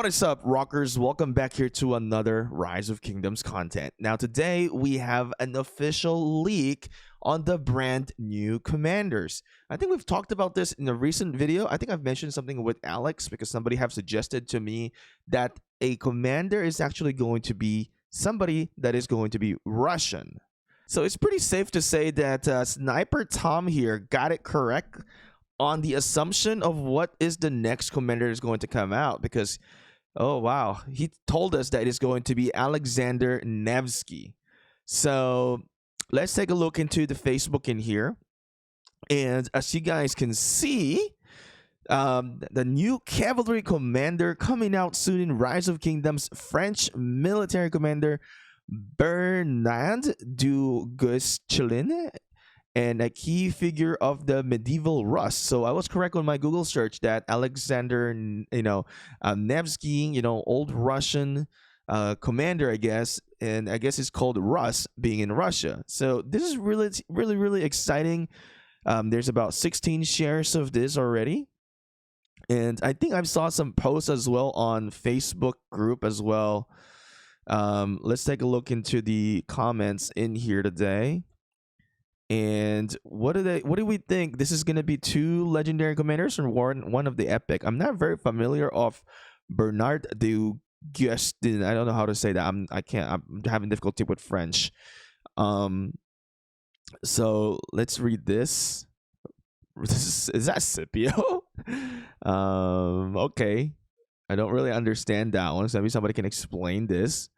What is up, rockers? Welcome back here to another Rise of Kingdoms content. Now, today we have an official leak on the brand new commanders. I think we've talked about this in a recent video. I think I've mentioned something with Alex because somebody have suggested to me that a commander is actually going to be somebody that is going to be Russian. So it's pretty safe to say that Sniper Tom here got it correct on the assumption of what is the next commander is going to come out, because oh wow, he told us that it's going to be Alexander Nevsky. So let's take a look into the Facebook in here, and as you guys can see, the new cavalry commander coming out soon in Rise of Kingdoms, French military commander Bertrand du Guesclin, and a key figure of the medieval Rus. So I was correct on my Google search that Alexander, Nevsky, old Russian commander, I guess, and I guess it's called Rus, being in Russia. So this is really exciting. There's about 16 shares of this already, and I think I saw some posts as well on Facebook group as well. Let's take a look into the comments in here today. And what do we think? This is gonna be two legendary commanders or one of the epic? I'm not very familiar of Bertrand du Guesclin. I don't know how to say that. I'm having difficulty with French. So let's read this. Is that Scipio? Okay. I don't really understand that one. So maybe somebody can explain this.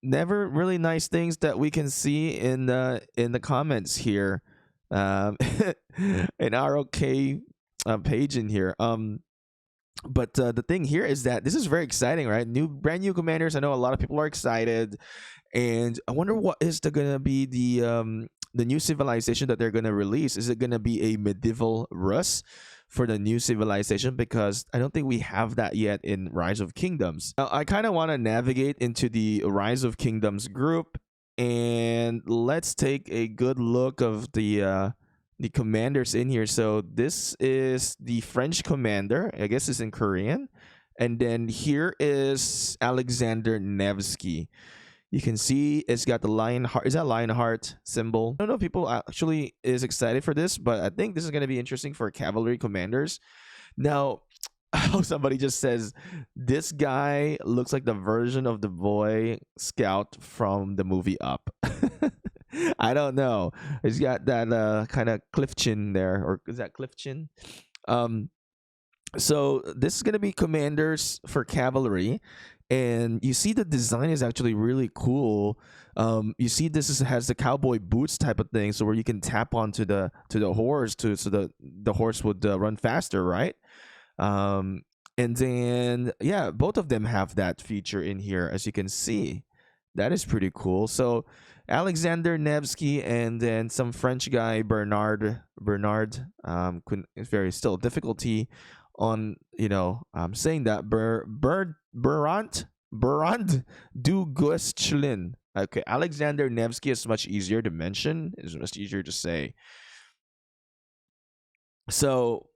Never really nice things that we can see in the comments here, in our OK page in here. But the thing here is that this is very exciting, right? Brand new commanders. I know a lot of people are excited, and I wonder what is gonna be the new civilization that they're gonna release. Is it gonna be a medieval Rus for the new civilization? Because I don't think we have that yet in Rise of Kingdoms. Now, I kind of want to navigate into the Rise of Kingdoms group, and let's take a good look of the commanders in here. So this is the French commander. I guess it's in Korean. And then here is Alexander Nevsky. You can see it's got the lion heart. Is that lion heart symbol? I don't know if people actually is excited for this, but I think this is going to be interesting for cavalry commanders. Now, somebody just says this guy looks like the version of the Boy Scout from the movie Up. I don't know. He's got that kind of cliff chin there, or is that cliff chin? So this is going to be commanders for cavalry. And you see the design is actually really cool. You see this has the cowboy boots type of thing, so where you can tap onto the horse so the horse would run faster, right? And then yeah, both of them have that feature in here, as you can see. That is pretty cool. So Alexander Nevsky and then some French guy Bernard. Very still difficulty on saying that Bertrand du Guesclin. Okay, Alexander Nevsky is much easier to mention. It's much easier to say. So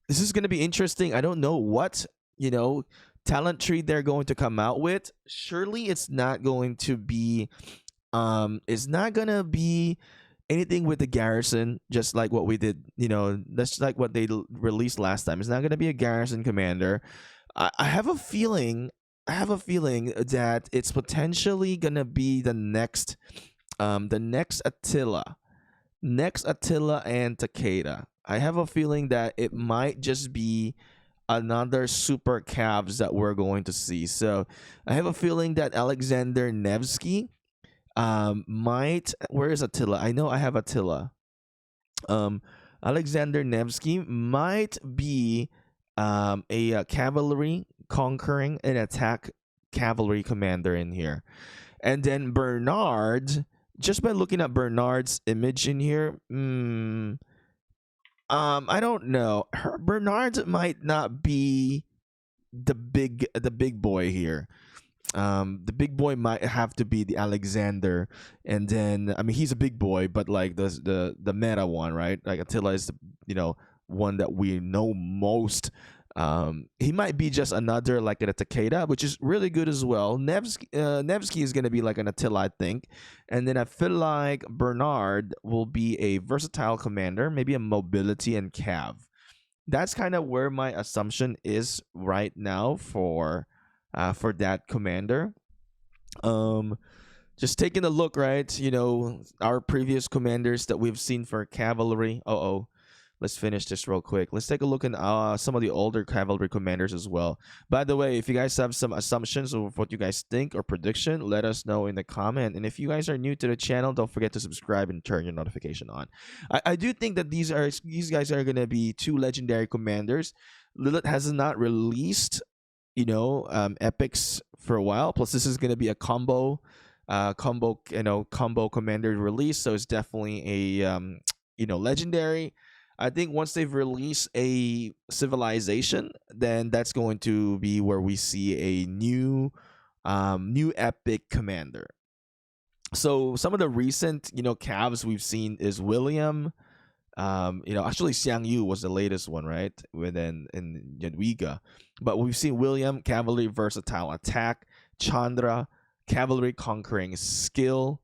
this is going to be interesting. I don't know what talent tree they're going to come out with. Surely it's not going to be anything with the garrison, just like what we did, that's like what they released last time. It's not going to be a garrison commander. I have a feeling that it's potentially going to be the next Attila and Takeda. I have a feeling that it might just be another super calves that we're going to see. So I have a feeling that Alexander Nevsky where is Attila? I know I have Attila. Alexander Nevsky might be a cavalry conquering and attack cavalry commander in here. And then Bernard, just by looking at Bernard's image in here, I don't know. Bernard might not be the big boy here. The big boy might have to be the Alexander, and then I mean he's a big boy, but like the meta one, right? Like Attila is the one that we know most He might be just another like an Takeda, which is really good as well. Nevsky is gonna be like an Attila, I think, and then I feel like Bernard will be a versatile commander, maybe a mobility and cav. That's kind of where my assumption is right now for that commander. Um, just taking a look, right? Our previous commanders that we've seen for cavalry. Let's finish this real quick. Let's take a look at some of the older cavalry commanders as well. By the way, if you guys have some assumptions of what you guys think or prediction, let us know in the comment. And if you guys are new to the channel, don't forget to subscribe and turn your notification on. I do think that these guys are gonna be two legendary commanders. Lilith has not released, epics for a while. Plus, this is gonna be a combo commander release, so it's definitely a legendary. I think once they've released a civilization, then that's going to be where we see a new epic commander. So some of the recent calves we've seen is William. Actually Xiang Yu was the latest one, right? Within in Jadwiga. But we've seen William, cavalry versatile attack, Chandra, cavalry conquering skill.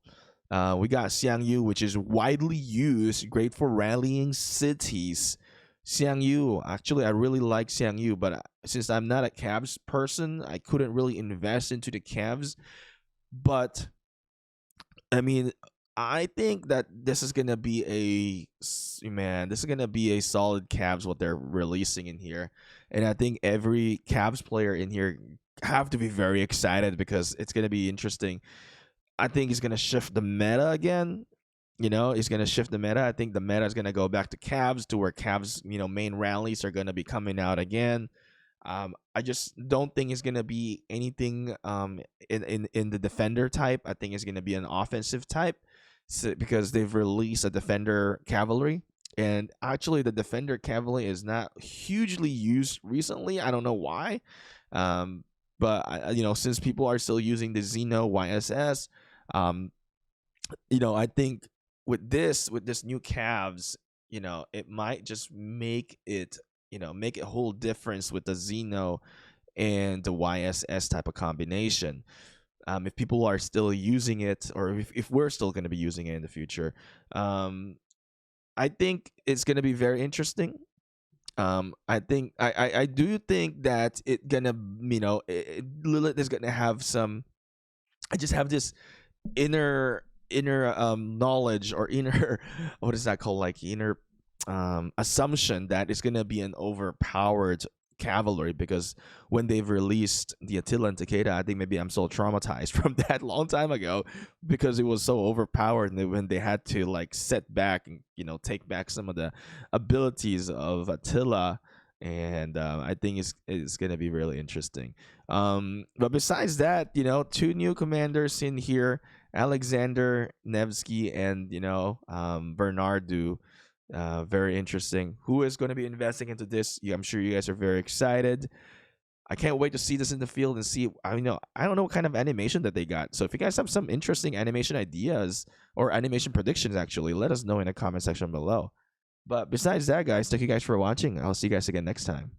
We got Xiang Yu, which is widely used, great for rallying cities. Xiang Yu, actually, I really like Xiang Yu, but since I'm not a Cavs person, I couldn't really invest into the Cavs. But I mean, I think that this is gonna be a solid Cavs what they're releasing in here, and I think every Cavs player in here have to be very excited because it's gonna be interesting. I think he's gonna shift the meta again. He's gonna shift the meta. I think the meta is gonna go back to Cavs, to where Cavs, main rallies are gonna be coming out again. I just don't think it's gonna be anything in the defender type. I think it's gonna be an offensive type, because they've released a defender cavalry, and actually the defender cavalry is not hugely used recently. I don't know why. But since people are still using the Xeno YSS, I think with this new calves, it might just make it a whole difference with the Xeno and the YSS type of combination. If people are still using it, or if we're still going to be using it in the future, I think it's going to be very interesting. I do think that it gonna Lilith is gonna have some. I just have this inner knowledge, or inner what is that called, like inner assumption that it's gonna be an overpowered cavalry, because when they've released the Attila and Takeda, I think maybe I'm so traumatized from that long time ago, because it was so overpowered, and when they had to like set back and take back some of the abilities of Attila, and I think it's gonna be really interesting. But besides that, two new commanders in here: Alexander Nevsky and Bertrand du. Very interesting. Who is going to be investing into this? I'm sure you guys are very excited. I can't wait to see this in the field and see. I don't know what kind of animation that they got. So if you guys have some interesting animation ideas or animation predictions, actually, let us know in the comment section below. But besides that, guys, thank you guys for watching. I'll see you guys again next time.